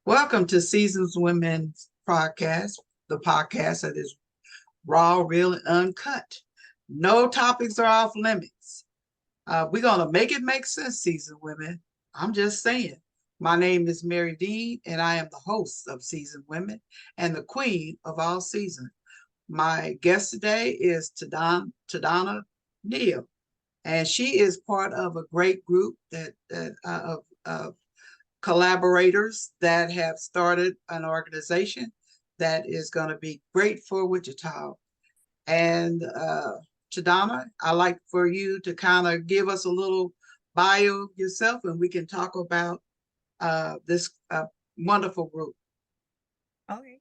Welcome to Seasons Women's Podcast, the podcast that is raw, real, and uncut. No topics are off limits. We're going to make it make sense, Seasoned Women. I'm just saying. My name is Mary Dean, and I am the host of Seasoned Women and the queen of all seasons. My guest today is Tdonne Neal, and she is part of a great group of collaborators that have started an organization that is going to be great for Wichita. And Tdonne, I'd like for you to kind of give us a little bio yourself, and we can talk about this wonderful group. Okay.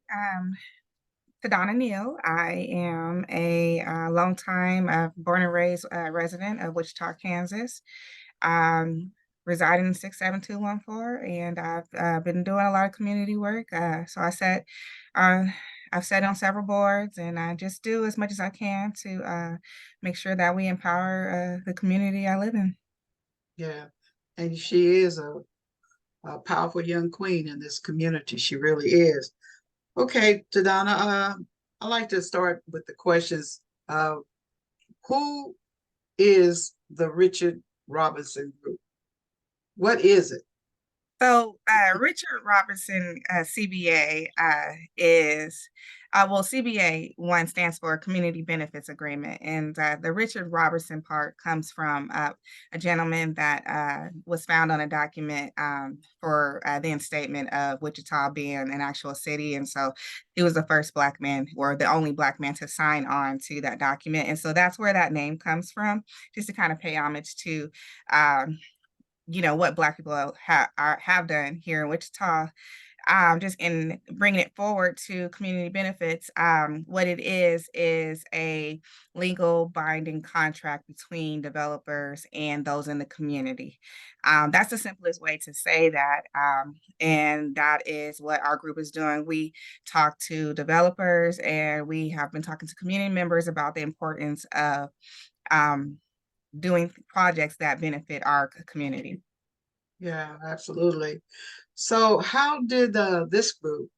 Tdonne Neal. I am a longtime born and raised resident of Wichita, Kansas. Um, Residing in 67214, and I've been doing a lot of community work. Uh, I've sat on several boards, and I just do as much as I can to make sure that we empower the community I live in. Yeah, and she is a powerful young queen in this community. She really is. Okay, Tdonne, I like to start with the questions. Who is the Richard Robinson Group? What is it? So, Richard Robertson, CBA, CBA one stands for Community Benefits Agreement. And the Richard Robertson part comes from a gentleman that was found on a document for the instatement of Wichita being an actual city. And so he was the first Black man, or the only Black man, to sign on to that document. And so that's where that name comes from, just to kind of pay homage to. What Black people have done here in Wichita, just in bringing it forward to community benefits. What it is a legal binding contract between developers and those in the community. That's the simplest way to say that, and that is what our group is doing. We talk to developers, and we have been talking to community members about the importance of um, doing projects that benefit our community. Yeah, absolutely. So, how did this group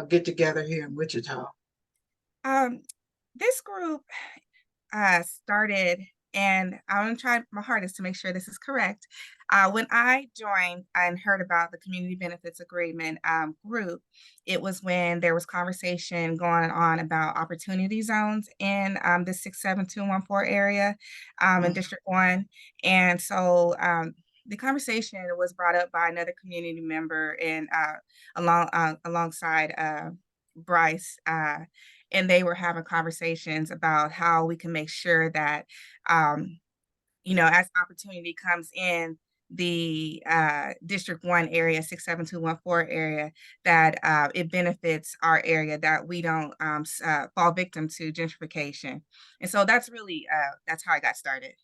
get together here in Wichita? Um, this group started, and I'm gonna try my hardest to make sure this is correct. When I joined and heard about the Community Benefits Agreement group, it was when there was conversation going on about opportunity zones in the 67214 area in Mm. District 1. And so the conversation was brought up by another community member and alongside Bryce. And they were having conversations about how we can make sure that, as opportunity comes in the District 1 area, 67214 area, that it benefits our area, that we don't fall victim to gentrification. And so that's how I got started.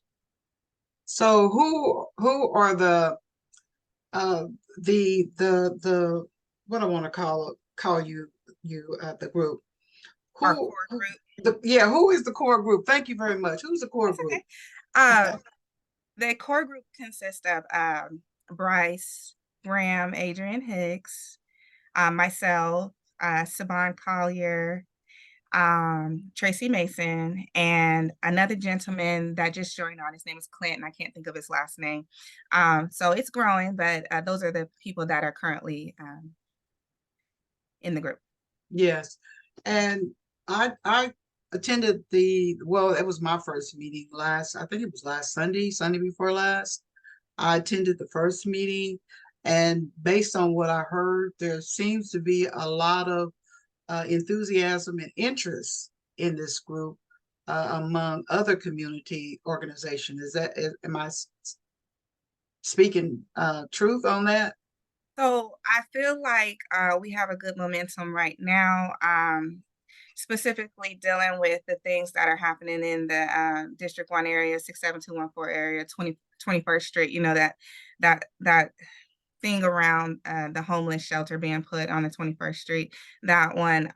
So, who are uh, the what I want to call you the group? Our Who, core who group. who is the core group? Thank you very much. Who's the core That's group? okay. Uh, the core group consists of Bryce, Graham, Adrian Hicks, myself, Saban Collier, Tracy Mason, and another gentleman that just joined on. His name is Clinton. I can't think of his last name. So it's growing, but those are the people that are currently in the group. Yes, and I attended it was my first meeting last, I think it was last Sunday, Sunday before last. I attended the first meeting, and based on what I heard, there seems to be a lot of enthusiasm and interest in this group among other community organizations. Am I speaking truth on that? So I feel like we have a good momentum right now, specifically dealing with the things that are happening in the District 1 area, 67214 area, 21st Street, that thing around the homeless shelter being put on the 21st Street. That one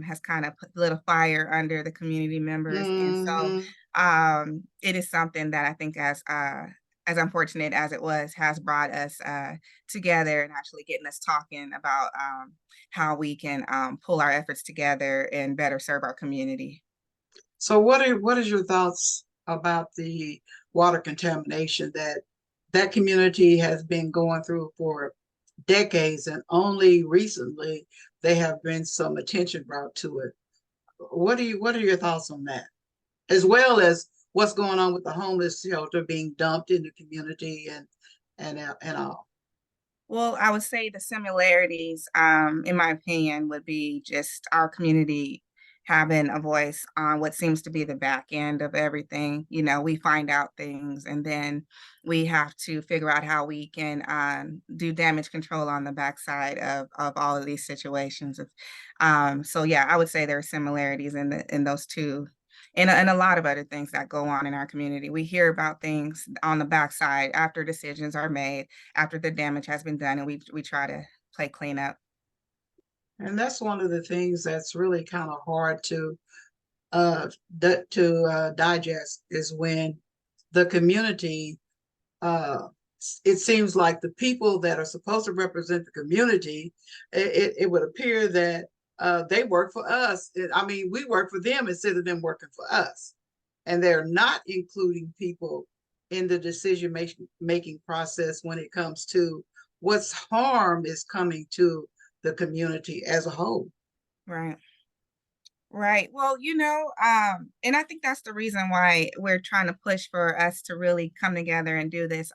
has kind of lit a fire under the community members. And so Hmm. it is something that I think as as unfortunate as it was, has brought us together and actually getting us talking about how we can pull our efforts together and better serve our community. So what is your thoughts about the water contamination that that community has been going through for decades, and only recently they have been some attention brought to it? What are your thoughts on that? As well as what's going on with the homeless shelter being dumped in the community and all. Well, I would say the similarities, in my opinion, would be just our community having a voice on what seems to be the back end of everything. You know, we find out things and then we have to figure out how we can do damage control on the backside of all of these situations. So yeah, I would say there are similarities in those two and a lot of other things that go on in our community. We hear about things on the backside after decisions are made, after the damage has been done, and we try to play cleanup. And that's one of the things that's really kind of hard to digest, is when the community, uh, it seems like the people that are supposed to represent the community, it would appear that they work for us. I mean, we work for them instead of them working for us. And they're not including people in the decision making process when it comes to what's harm is coming to the community as a whole. Right. Right. Well, and I think that's the reason why we're trying to push for us to really come together and do this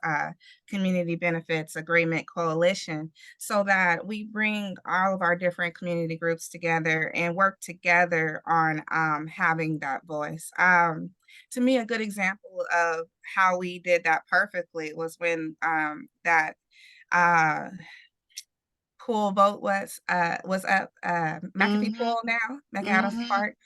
community benefits agreement coalition so that we bring all of our different community groups together and work together on having that voice. To me, a good example of how we did that perfectly was when that uh pool vote was up, McAfee Mm-hmm. Pool now, McAdams Mm-hmm. Park.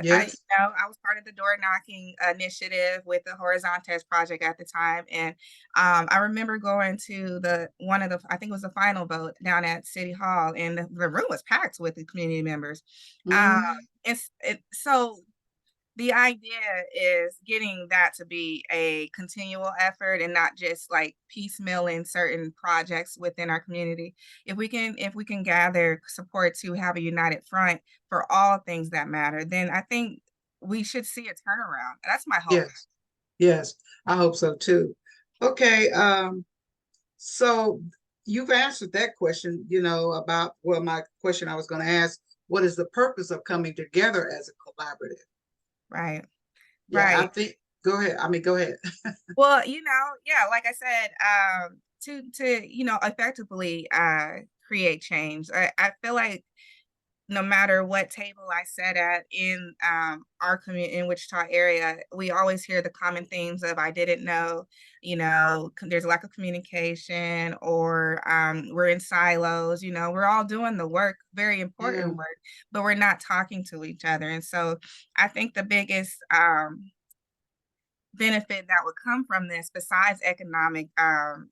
Yes. I was part of the door knocking initiative with the Horizontes project at the time, and I remember going to the one of the I think it was the final vote down at City Hall, and the room was packed with the community members. Um, Mm-hmm. so the idea is getting that to be a continual effort and not just like piecemealing certain projects within our community. If we can gather support to have a united front for all things that matter, then I think we should see a turnaround. That's my hope. Yes. Yes. I hope so too. Okay. So you've answered that question, about, well, my question I was going to ask, what is the purpose of coming together as a collaborative? Right. Yeah, I Right. think, go ahead. I mean, go ahead. Well, yeah, like I said, to effectively create change. I feel like no matter what table I sat at in our community in Wichita area, we always hear the common themes of I didn't know, there's a lack of communication or we're in silos, we're all doing the work, very Yeah. important work, but we're not talking to each other. And so I think the biggest benefit that would come from this besides economic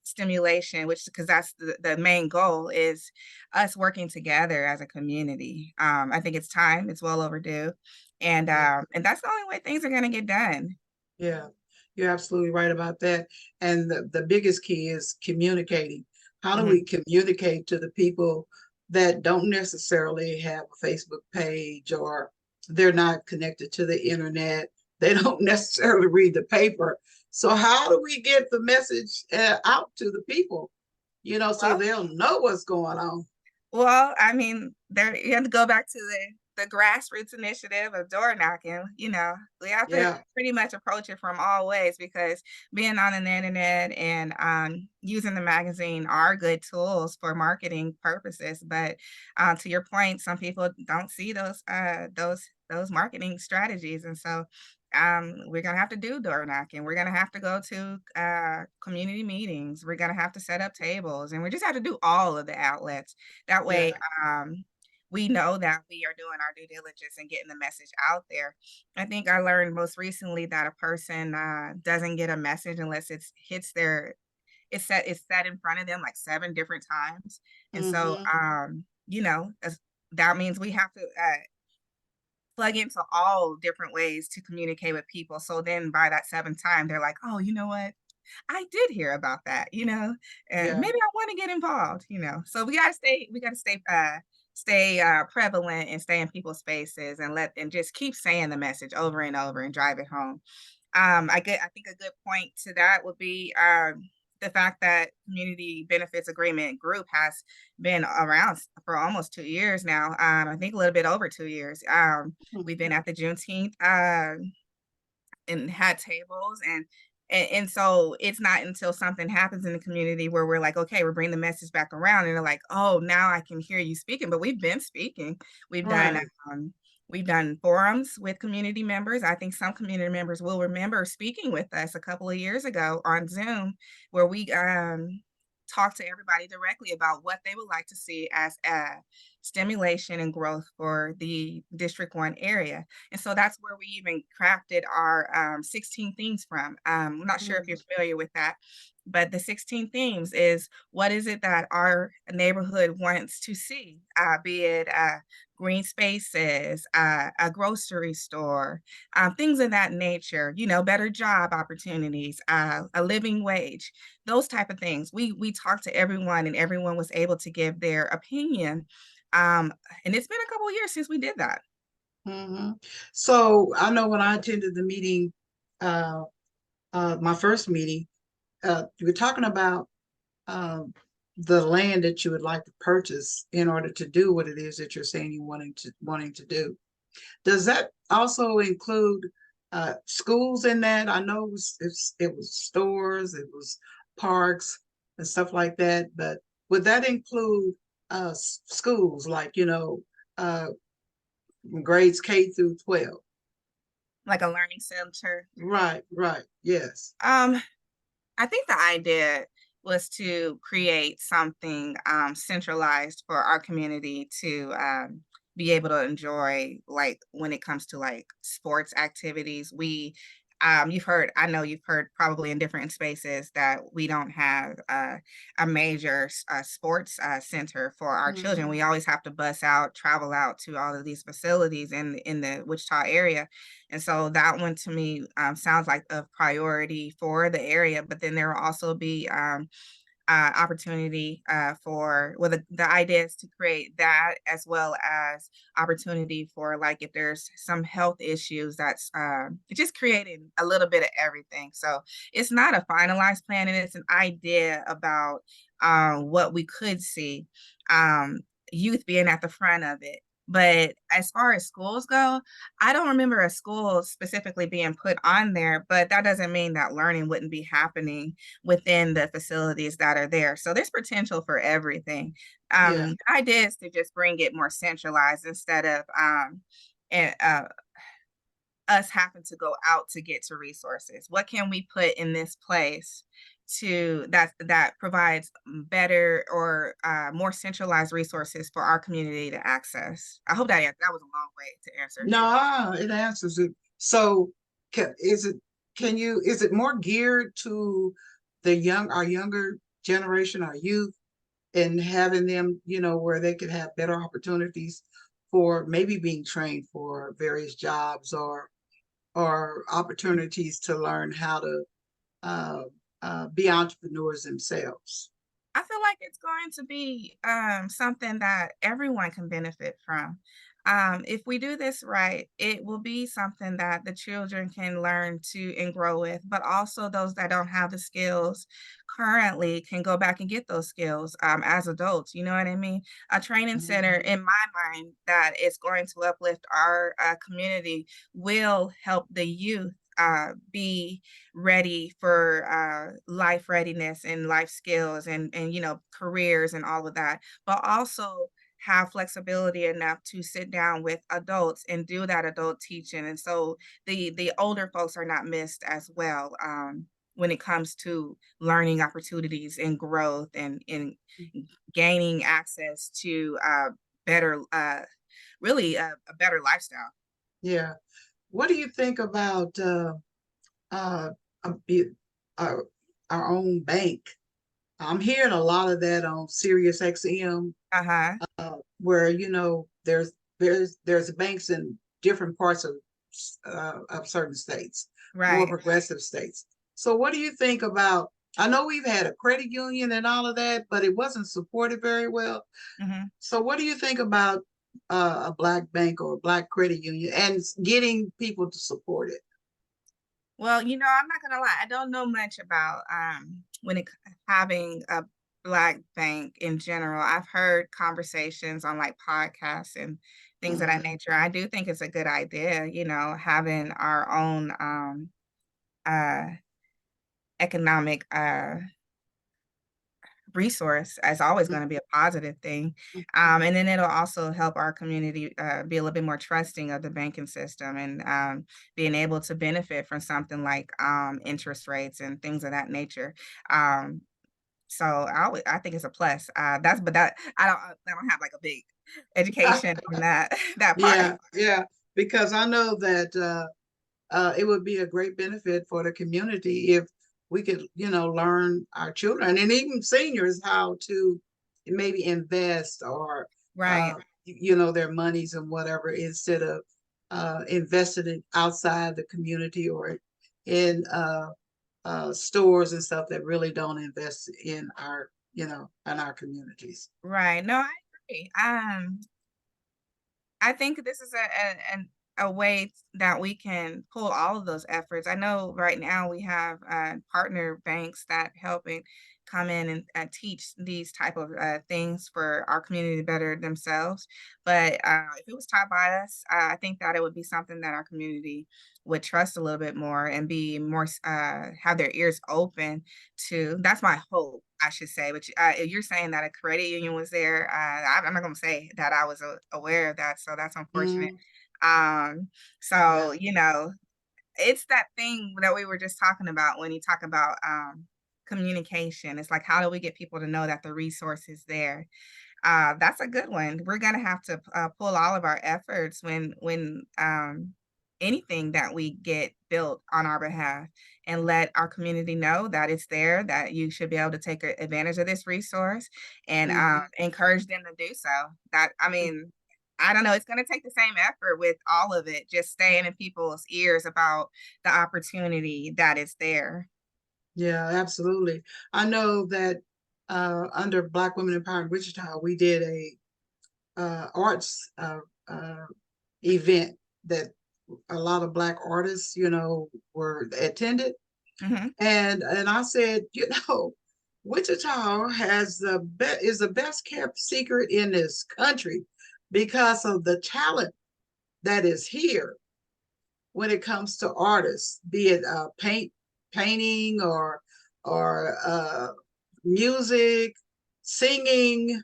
stimulation, which because that's the main goal is us working together as a community. I think it's time, it's well overdue, Yeah. and that's the only way things are going to get done. Yeah. You're absolutely right about that. And the biggest key is communicating. How do Mhm. we communicate to the people that don't necessarily have a Facebook page, or they're not connected to the internet? They don't necessarily read the paper. So how do we get the message out to the people, so Well, they'll know what's going on? Well, I mean, there you have to go back to the grassroots initiative of door knocking. We have to Yeah. pretty much approach it from all ways because being on the internet and using the magazine are good tools for marketing purposes. But to your point, some people don't see those marketing strategies, and so we're gonna have to do door knocking. We're gonna have to go to community meetings. We're gonna have to set up tables, and we just have to do all of the outlets that way, Yeah. we know that we are doing our due diligence and getting the message out there. I think I learned most recently that a person doesn't get a message unless it's set in front of them like 7 different times. And so, Mm-hmm. that means we have to plug into all different ways to communicate with people. So then by that seventh time, they're like, oh, you know what? I did hear about that, and Yeah. maybe I want to get involved, So we gotta stay prevalent and stay in people's spaces and just keep saying the message over and over and drive it home. I think a good point to that would be the fact that community benefits agreement group has been around for almost 2 years now. I think a little bit over 2 years. We've been at the Juneteenth and had tables and so it's not until something happens in the community where we're like, okay, we're bringing the message back around, and they're like, oh, now I can hear you speaking. But we've been speaking. We've done Right. um, we've done forums with community members. I think some community members will remember speaking with us a couple of years ago on Zoom, where we talked to everybody directly about what they would like to see as stimulation and growth for the District 1 area. And so that's where we even crafted our 16 themes from. I'm not sure if you're Mm. familiar with that, but the 16 themes is what is it that our neighborhood wants to see, be it green spaces, a grocery store, things of that nature, better job opportunities, a living wage, those type of things. We talked to everyone and everyone was able to give their opinion. Um, and it's been a couple of years since we did that. Hmm. So I know when I attended the meeting, uh, my first meeting, you were talking about uh, the land that you would like to purchase in order to do what it is that you're saying you wanting to do. Does that also include schools in that? I know it was stores, it was parks and stuff like that, but would that include schools like, uh, grades K through 12? Like a learning center. Right, right, yes. Um, I think the idea was to create something centralized for our community to be able to enjoy, like when it comes to like sports activities. I know you've heard probably in different spaces that we don't have a major sports center for our children. Hmm. We always have to bus out, travel out to all of these facilities in the Wichita area. And so that one to me sounds like a priority for the area. But then there will also be opportunity for, well, the idea is to create that as well as opportunity for like if there's some health issues that's just creating a little bit of everything. So it's not a finalized plan and it's an idea about what we could see, um, youth being at the front of it. But as far as schools go, I don't remember a school specifically being put on there, but that doesn't mean that learning wouldn't be happening within the facilities that are there. So there's potential for everything. Yeah. The idea is to just bring it more centralized instead of and, us having to go out to get to resources. What can we put in this place that provides better or more centralized resources for our community to access? I hope that was a long way to answer. No, it answers it. So is it more geared to our younger generation, our youth, and having them, where they could have better opportunities for maybe being trained for various jobs or opportunities to learn how to uh, be entrepreneurs themselves? I feel like it's going to be something that everyone can benefit from. If we do this right, it will be something that the children can learn to and grow with, but also those that don't have the skills currently can go back and get those skills as adults. You know what I mean? A training center, Mhm. in my mind, that is going to uplift our community will help the youth be ready for life readiness and life skills and careers and all of that, but also have flexibility enough to sit down with adults and do that adult teaching. And so the older folks are not missed as well, when it comes to learning opportunities and growth and gaining access to better really a better lifestyle. Yeah. What do you think about uh, a bit, uh, our own bank? I'm hearing a lot of that on Sirius XM, Uh-huh. where there's banks in different parts of certain states, more Right. progressive states. So what do you think about, I know we've had a credit union and all of that, but it wasn't supported very well. Mhm. So what do you think about a black bank or a black credit union and getting people to support it? Well, I'm not gonna lie, I don't know much about, when having a Black bank in general. I've heard conversations on, like, podcasts and things of that Mhm. nature. I do think it's a good idea, having our own, uh, economic, resource is always gonna be a positive thing, and then it'll also help our community, be a little bit more trusting of the banking system and, being able to benefit from something like, interest rates and things of that nature, so I think it's a plus, that's but that I don't have, like, a big education on that that part. Yeah, yeah, because I know that it would be a great benefit for the community if we could, learn our children and even seniors how to maybe invest or, Right. their monies and whatever instead of investing it outside the community or in stores and stuff that really don't invest in our, in our communities. Right, no, I agree, I think this is a way that we can pull all of those efforts. I know right now we have partner banks that help and come in and teach these type of things for our community to better themselves. But if it was taught by us, I think that it would be something that our community would trust a little bit more and be more have their ears open to. That's my hope, I should say. But you're saying that a credit union was there. I'm not going to say that I was aware of that, so that's unfortunate. Mm, Um, yeah. so it's that thing that we were just talking about when you talk about communication. It's like, how do we get people to know that the resource is there? That's a good one. We're gonna have to pull all of our efforts when anything that we get built on our behalf and let our community know that it's there, that you should be able to take advantage of this resource and Mhm. encourage them to do so. That I mean, I don't know. It's going to take the same effort with all of it, just staying in people's ears about the opportunity that is there. Yeah, absolutely. I know that under Black Women Empowered Wichita, we did a arts event that a lot of Black artists, were attended, Hmm. and I said, Wichita is the best kept secret in this country because of the talent that is here when it comes to artists, be it painting or music, singing.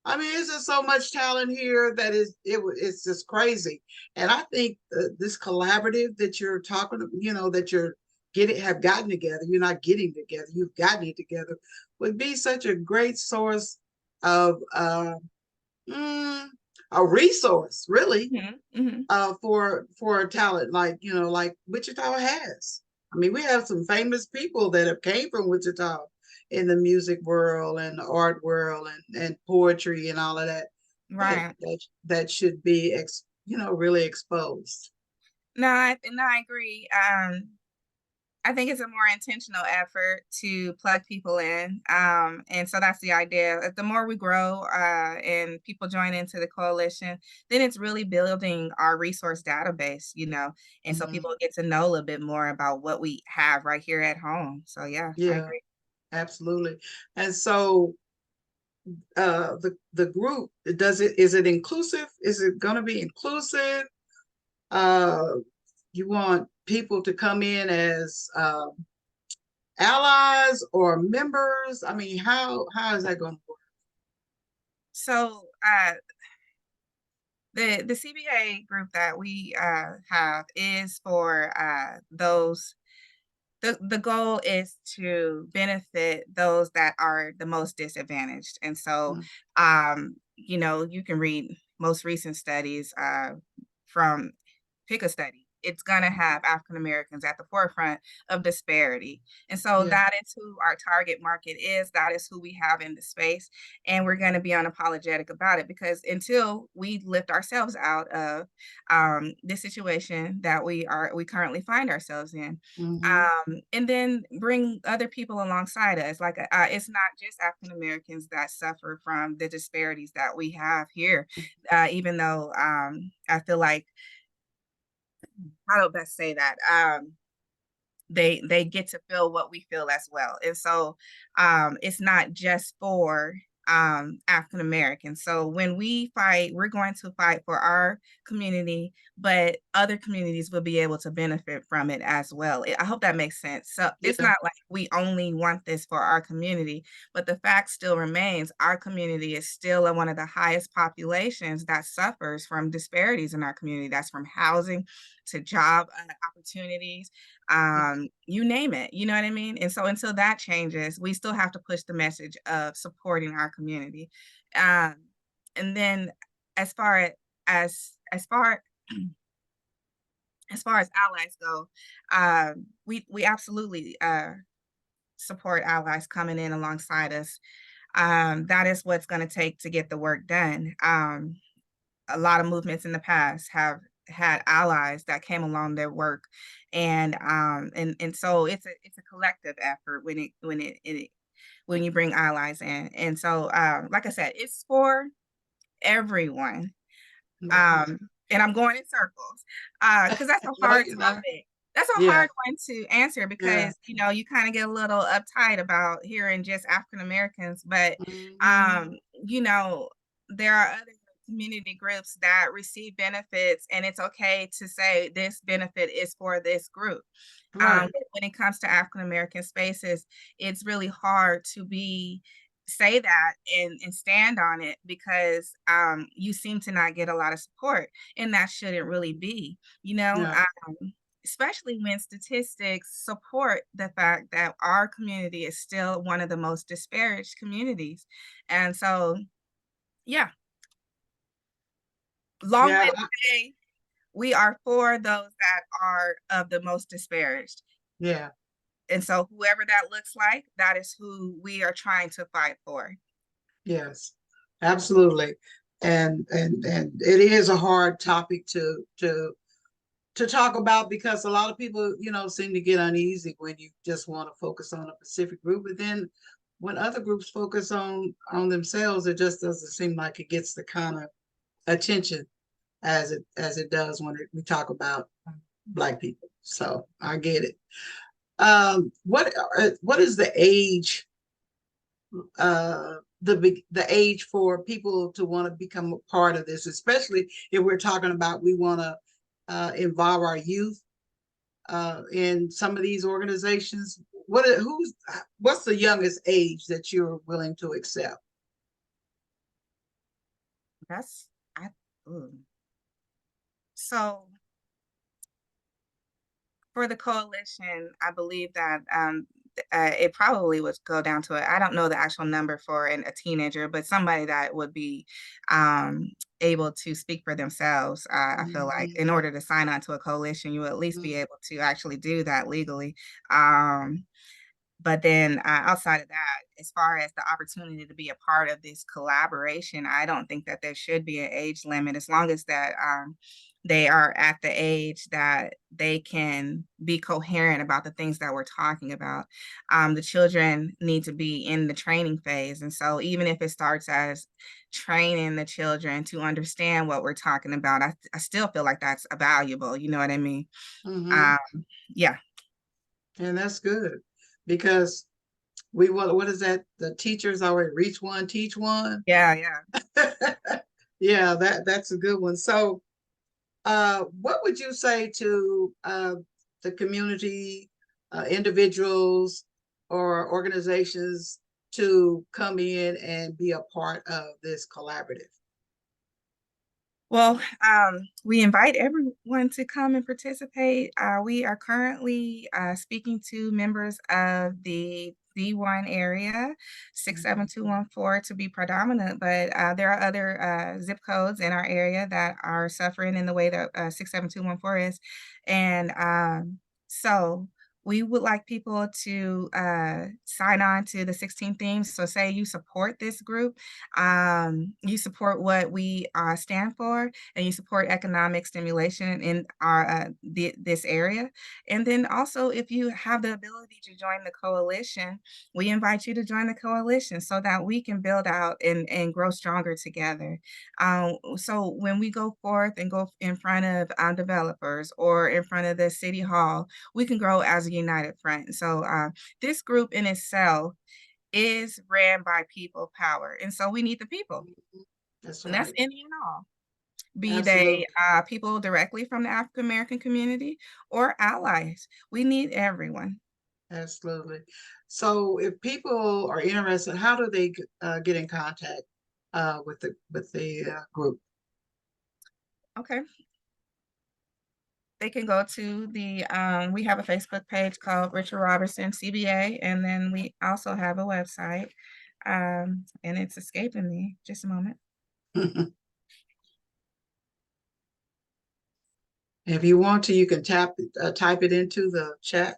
I mean, it's just so much talent here that it's just crazy. And I think this collaborative that you're talking, that you're getting have gotten together. You're not getting together. You've gotten it together. Would be such a great source of mm, a resource, really, Hmm. Hmm. for a talent like Wichita has. I mean, we have some famous people that have came from Wichita in the music world and the art world and poetry and all of that Right. that should be really exposed. No, I agree. I think it's a more intentional effort to plug people in. And so that's the idea. The more we grow and people join into the coalition, then it's really building our resource database, and so Mhm. people get to know a little bit more about what we have right here at home. So yeah, I Yeah, agree. absolutely. And so the group, is it inclusive? Is it going to be inclusive? uh you want people to come in as allies or members? I mean, how is that going to work? So the CBA group that we have is for those. The goal is to benefit those that are the most disadvantaged. And so, you can read most recent studies from pick a study. it's gonna have African Americans at the forefront of disparity. And so Yeah. that is who our target market is. That is who we have in the space. And we're going to be unapologetic about it, because until we lift ourselves out of this situation that we currently find ourselves in, Mm-hmm. and then bring other people alongside us. Like, it's not just African Americans that suffer from the disparities that we have here, even though I feel like, how do I best say that? They get to feel what we feel as well. And so it's not just for African Americans. So when we fight, we're going to fight for our community, but other communities will be able to benefit from it as well. I hope that makes sense. So it's Yeah. not like we only want this for our community, but the fact still remains our community is still one of the highest populations that suffers from disparities in our community. That's from housing to job opportunities, you name it, you know what I mean? And so until that changes, we still have to push the message of supporting our community. Um, and then as far as far as far as allies go, we absolutely support allies coming in alongside us. That is what's going to take to get the work done. A lot of movements in the past have had allies that came along their work, and so it's a collective effort when you bring allies in. And so like I said, it's for everyone. Yeah. um and I'm going in circles because that's a No, hard you're not. topic. That's a Yeah. hard one to answer, Yeah. because you kind of get a little uptight about hearing just African Americans, but Mm-hmm. um you know there are other community groups that receive benefits, and it's okay to say this benefit is for this group. Right. When it comes to African American spaces, it's really hard to be say that and stand on it, because you seem to not get a lot of support, and that shouldn't really be, Yeah. especially when statistics support the fact that our community is still one of the most disparaged communities. And so, yeah, long way Yeah. to say we are for those that are of the most disparaged. Yeah. And so, whoever that looks like, that is who we are trying to fight for. Yes. Absolutely. And it is a hard topic to talk about, because a lot of people, seem to get uneasy when you just want to focus on a specific group. But then when other groups focus on themselves, it just doesn't seem like it gets the kind of attention as it does when we talk about Black people. So I get it. What is the age, the age for people to want to become a part of this, especially if we're talking about we want to involve our youth in some of these organizations? What's the youngest age that you're willing to accept? That's I ooh. So for the coalition, I believe that it probably would go down to I don't know the actual number for a teenager, but somebody that would be able to speak for themselves. I feel like Mhm. in order to sign on to a coalition, you will at least be able to actually do that legally. Um, But then outside of that, as far as the opportunity to be a part of this collaboration, I don't think that there should be an age limit, as long as that they are at the age that they can be coherent about the things that we're talking about. The children need to be in the training phase. And so even if it starts as training the children to understand what we're talking about, I still feel like that's valuable. You know what I mean? Mm-hmm. Um, yeah, And that's good, because what is that? The teachers already reach one, teach one. yeah, yeah. Yeah, that's a good one. So, what would you say to the community, individuals, or organizations to come in and be a part of this collaborative? Well, we invite everyone to come and participate. We are currently speaking to members of the D1 area, 67214 to be predominant, but there are other zip codes in our area that are suffering in the way that 67214 is. And so we would like people to sign on to the 16 themes. So say you support this group, you support what we stand for, and you support economic stimulation in our this area. And then also, if you have the ability to join the coalition, we invite you to join the coalition so that we can build out and grow stronger together. So when we go forth and go in front of developers or in front of the city hall, we can grow as a united front. So this group in itself is ran by people power. And so we need the people. That's And that's right. any and all. Be they Absolutely. people directly from the African American community or allies. We need everyone. Absolutely. So if people are interested, how do they get in contact with the group? Okay. They can go to the we have a Facebook page called Richard Robertson CBA, and then we also have a website. And it's escaping me. Just a moment. If you want to, you can type it into the chat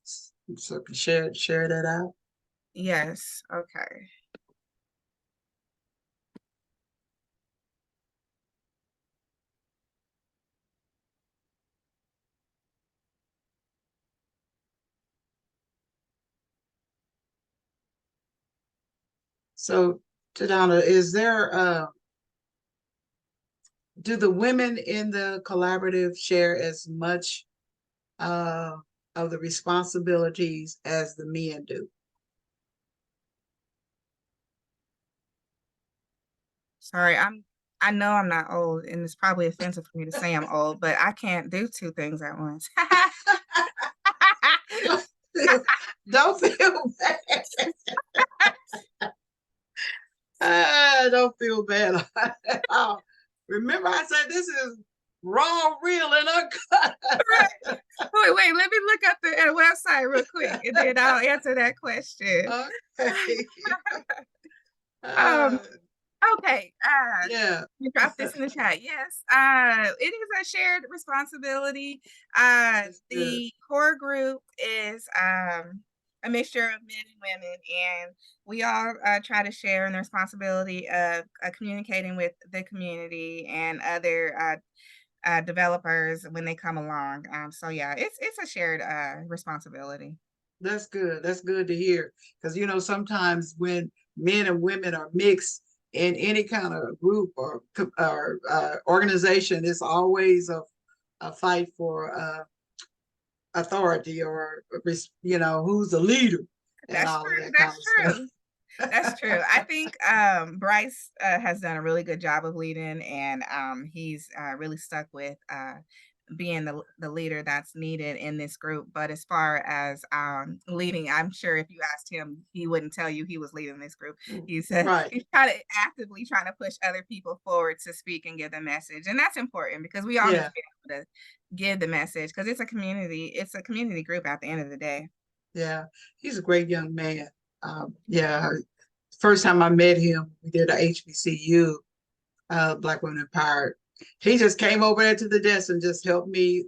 so you can share that out. Yes. Okay. So, Tdonne, do the women in the collaborative share as much uh, of the responsibilities as the men do? Sorry, I know I'm not old, and it's probably offensive for me to say I'm old, but I can't do two things at once. Don't feel bad. Don't feel bad. Remember, I said this is raw, real, and uncut. Wait, let me look up the website real quick, and then I'll answer that question. Okay. Um, Uh, okay, yeah, you drop this in the chat. Yes, it is a shared responsibility. that's good. The core group is a mixture of men and women, and we all try to share in the responsibility of communicating with the community and other developers when they come along. So yeah, it's a shared responsibility. That's good. That's good to hear. Because sometimes when men and women are mixed in any kind of group or organization, it's always a fight for authority or who's the leader and That's all of true. that kind That's of stuff. true. That's true. I think Bryce has done a really good job of leading, and he's really stuck with being the leader that's needed in this group. But as far as leading, I'm sure if you asked him, he wouldn't tell you he was leading this group. He's Right. he's trying to actively trying to push other people forward to speak and give the message, and that's important because we all need Yeah. to be able to give the message because it's a community group at the end of the day. Yeah. He's a great young man. Yeah. First time I met him, we did a HBCU, Black Women Empowered. He just came over there to the desk and just helped me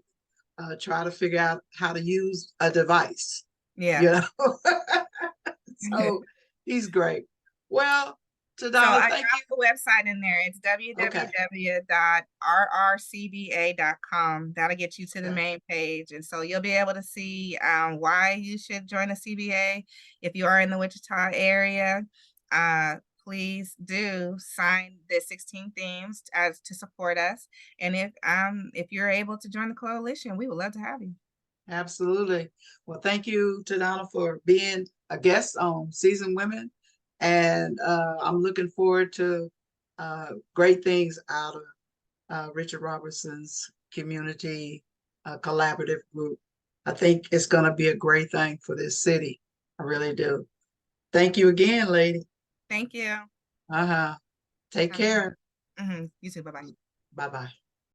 try to figure out how to use a device, you Yeah. know. So he's great. Well, So Tdonne, I thank you. dropped the website in there. It's Okay. www.rrcba.com. That'll get you to the Okay. main page. And so you'll be able to see why you should join the CBA. If you are in the Wichita area, uh, please do sign the 16 themes as to support us. And if you're able to join the coalition, we would love to have you. Absolutely. Well, thank you, Tdonne, for being a guest on Seasoned Women. And I'm looking forward to great things out of Richard Robertson's community collaborative group. I think it's going to be a great thing for this city. I really do. Thank you again, lady. Thank you. Uh-huh. Take care. You too. Bye-bye. Bye-bye.